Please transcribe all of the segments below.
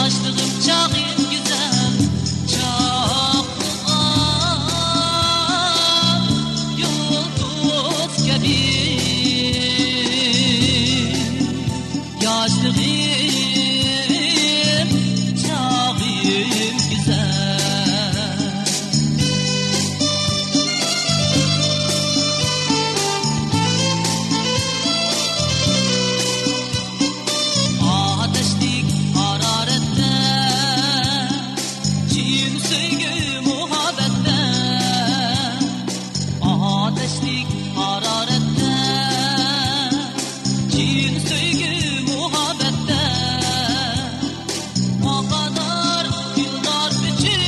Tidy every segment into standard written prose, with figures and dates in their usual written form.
Yaşlığım çağım güzel, çağlığa yıldız gibi. Yaşlığım çağım güzel. Ateşlik hararette, cin sevgi muhabbette. Ateşlik hararette, cin sevgi muhabbette. O kadar yıllar için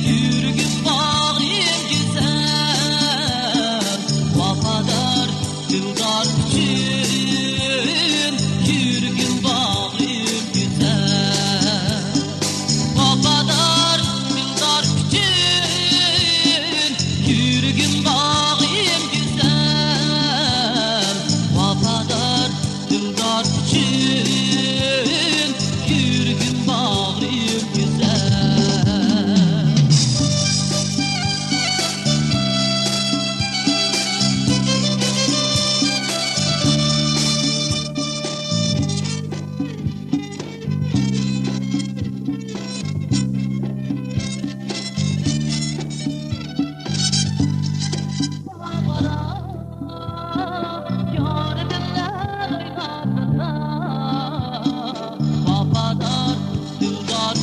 yürgün bağrım güzel. O kadar yıllar için yürgün bağrım güzel. O kadar yıllar için yürgün bağrım güzel. O kadar yıllar için yürgün bağrım güzel. Yar